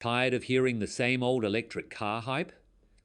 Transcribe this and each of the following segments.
Tired of hearing the same old electric car hype?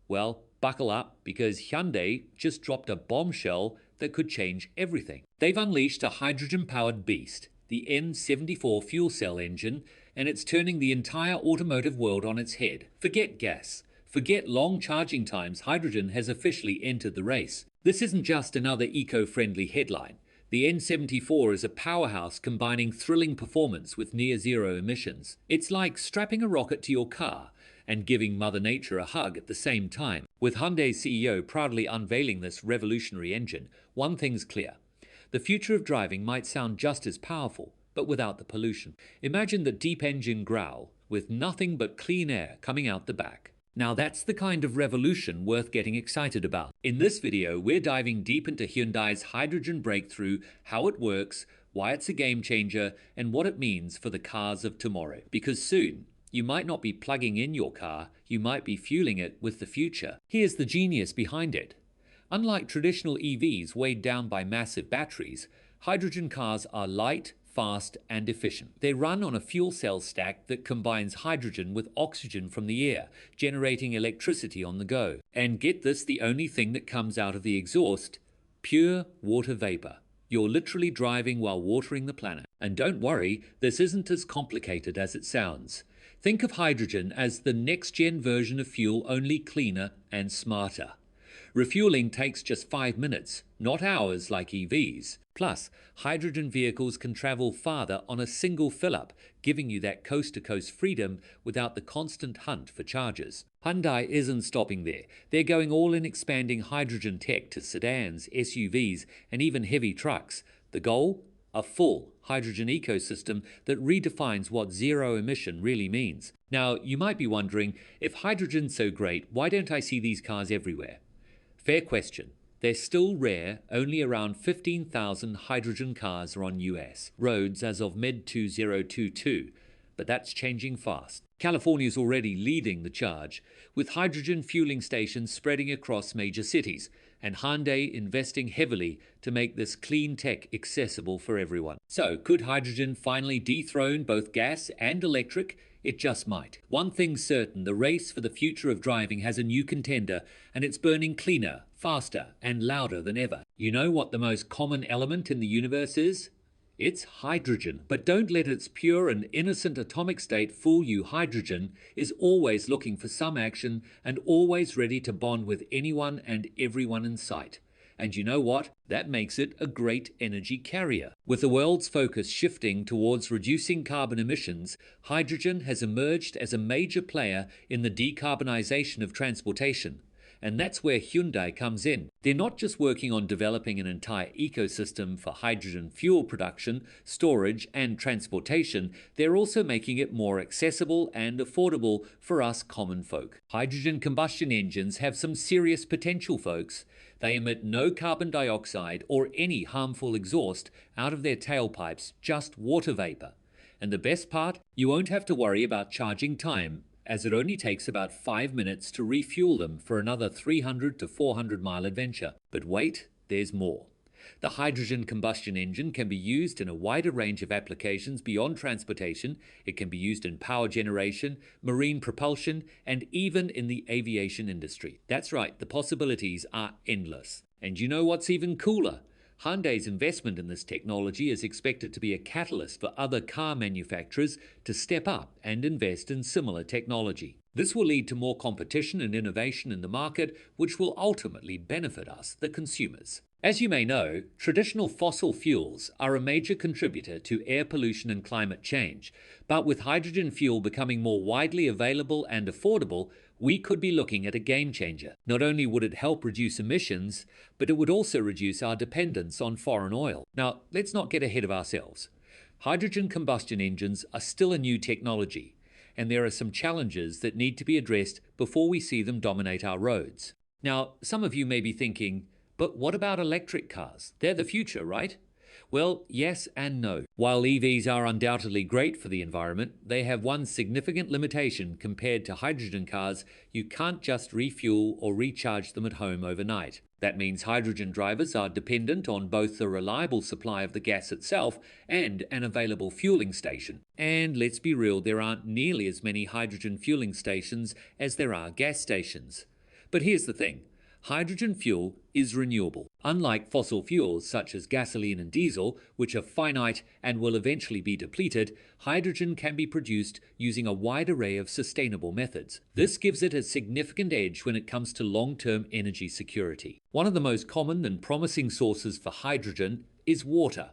Well, buckle up because Hyundai just dropped a bombshell that could change everything. They've unleashed a hydrogen-powered beast, the N74 fuel cell engine, and it's turning the entire automotive world on its head. Forget gas. Forget long charging times. Hydrogen has officially entered the race. This isn't just another eco-friendly headline. The N74 is a powerhouse combining thrilling performance with near-zero emissions. It's like strapping a rocket to your car and giving Mother Nature a hug at the same time. With Hyundai CEO proudly unveiling this revolutionary engine, one thing's clear. The future of driving might sound just as powerful, but without the pollution. Imagine the deep engine growl with nothing but clean air coming out the back. Now that's the kind of revolution worth getting excited about. In this video, we're diving deep into Hyundai's hydrogen breakthrough, how it works, why it's a game changer, and what it means for the cars of tomorrow. Because soon, you might not be plugging in your car, you might be fueling it with the future. Here's the genius behind it. Unlike traditional EVs weighed down by massive batteries, hydrogen cars are light, fast, and efficient. They run on a fuel cell stack that combines hydrogen with oxygen from the air, generating electricity on the go. And get this, the only thing that comes out of the exhaust: pure water vapor. You're literally driving while watering the planet. And don't worry, this isn't as complicated as it sounds. Think of hydrogen as the next-gen version of fuel, only cleaner and smarter. Refueling takes just 5 minutes, not hours like EVs. Plus, hydrogen vehicles can travel farther on a single fill-up, giving you that coast-to-coast freedom without the constant hunt for chargers. Hyundai isn't stopping there. They're going all in, expanding hydrogen tech to sedans, SUVs, and even heavy trucks. The goal? A full hydrogen ecosystem that redefines what zero emission really means. Now, you might be wondering, if hydrogen's so great, why don't I see these cars everywhere? Fair question. They're still rare. Only around 15,000 hydrogen cars are on US roads as of mid-2022, but that's changing fast. California's already leading the charge, with hydrogen fueling stations spreading across major cities, and Hyundai investing heavily to make this clean tech accessible for everyone. So, could hydrogen finally dethrone both gas and electric? It just might. One thing's certain, the race for the future of driving has a new contender, and it's burning cleaner, faster, and louder than ever. You know what the most common element in the universe is? It's hydrogen. But don't let its pure and innocent atomic state fool you. Hydrogen is always looking for some action and always ready to bond with anyone and everyone in sight. And you know what? That makes it a great energy carrier. With the world's focus shifting towards reducing carbon emissions, hydrogen has emerged as a major player in the decarbonization of transportation. And that's where Hyundai comes in. They're not just working on developing an entire ecosystem for hydrogen fuel production, storage, and transportation, they're also making it more accessible and affordable for us common folk. Hydrogen combustion engines have some serious potential, folks. They emit no carbon dioxide or any harmful exhaust out of their tailpipes, just water vapor. And the best part? You won't have to worry about charging time, as it only takes about 5 minutes to refuel them for another 300 to 400 mile adventure. But wait, there's more. The hydrogen combustion engine can be used in a wider range of applications beyond transportation. It can be used in power generation, marine propulsion, and even in the aviation industry. That's right, the possibilities are endless. And you know what's even cooler? Hyundai's investment in this technology is expected to be a catalyst for other car manufacturers to step up and invest in similar technology. This will lead to more competition and innovation in the market, which will ultimately benefit us, the consumers. As you may know, traditional fossil fuels are a major contributor to air pollution and climate change, but with hydrogen fuel becoming more widely available and affordable, we could be looking at a game changer. Not only would it help reduce emissions, but it would also reduce our dependence on foreign oil. Now, let's not get ahead of ourselves. Hydrogen combustion engines are still a new technology, and there are some challenges that need to be addressed before we see them dominate our roads. Now, some of you may be thinking, but what about electric cars? They're the future, right? Well, yes and no. While EVs are undoubtedly great for the environment, they have one significant limitation compared to hydrogen cars: you can't just refuel or recharge them at home overnight. That means hydrogen drivers are dependent on both the reliable supply of the gas itself and an available fueling station. And let's be real, there aren't nearly as many hydrogen fueling stations as there are gas stations. But here's the thing. Hydrogen fuel is renewable. Unlike fossil fuels such as gasoline and diesel, which are finite and will eventually be depleted, hydrogen can be produced using a wide array of sustainable methods. This gives it a significant edge when it comes to long-term energy security. One of the most common and promising sources for hydrogen is water.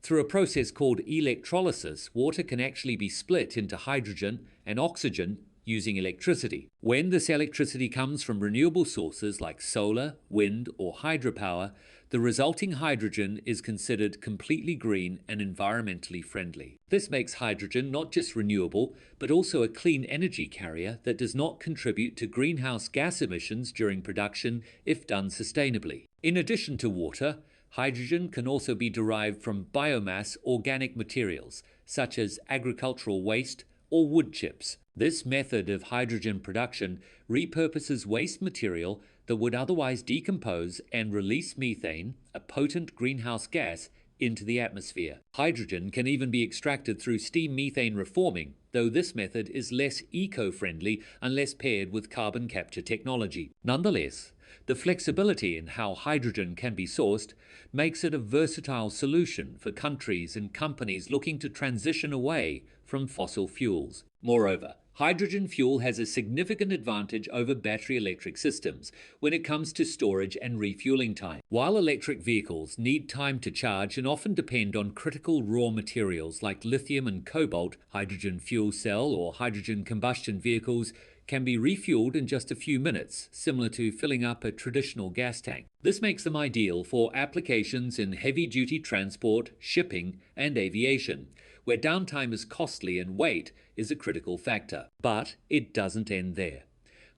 Through a process called electrolysis, water can actually be split into hydrogen and oxygen using electricity. When this electricity comes from renewable sources like solar, wind, or hydropower, the resulting hydrogen is considered completely green and environmentally friendly. This makes hydrogen not just renewable, but also a clean energy carrier that does not contribute to greenhouse gas emissions during production if done sustainably. In addition to water, hydrogen can also be derived from biomass organic materials, such as agricultural waste or wood chips. This method of hydrogen production repurposes waste material that would otherwise decompose and release methane, a potent greenhouse gas, into the atmosphere. Hydrogen can even be extracted through steam methane reforming, though this method is less eco-friendly unless paired with carbon capture technology. Nonetheless, the flexibility in how hydrogen can be sourced makes it a versatile solution for countries and companies looking to transition away from fossil fuels. Moreover, hydrogen fuel has a significant advantage over battery electric systems when it comes to storage and refueling time. While electric vehicles need time to charge and often depend on critical raw materials like lithium and cobalt, hydrogen fuel cell or hydrogen combustion vehicles can be refueled in just a few minutes, similar to filling up a traditional gas tank. This makes them ideal for applications in heavy-duty transport, shipping, and aviation, where downtime is costly and weight is a critical factor. But it doesn't end there.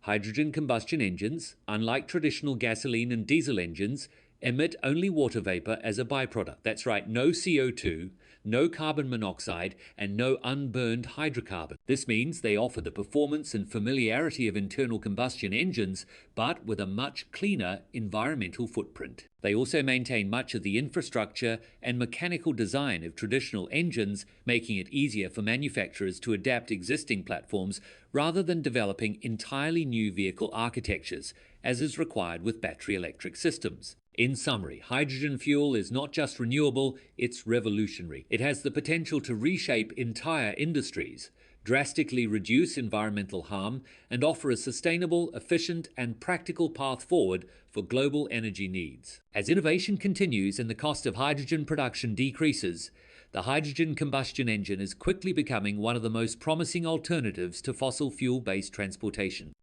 Hydrogen combustion engines, unlike traditional gasoline and diesel engines, emit only water vapor as a byproduct. That's right, no CO2, no carbon monoxide, and no unburned hydrocarbon. This means they offer the performance and familiarity of internal combustion engines, but with a much cleaner environmental footprint. They also maintain much of the infrastructure and mechanical design of traditional engines, making it easier for manufacturers to adapt existing platforms rather than developing entirely new vehicle architectures, as is required with battery electric systems. In summary, hydrogen fuel is not just renewable, it's revolutionary. It has the potential to reshape entire industries, drastically reduce environmental harm, and offer a sustainable, efficient, and practical path forward for global energy needs. As innovation continues and the cost of hydrogen production decreases, the hydrogen combustion engine is quickly becoming one of the most promising alternatives to fossil fuel-based transportation.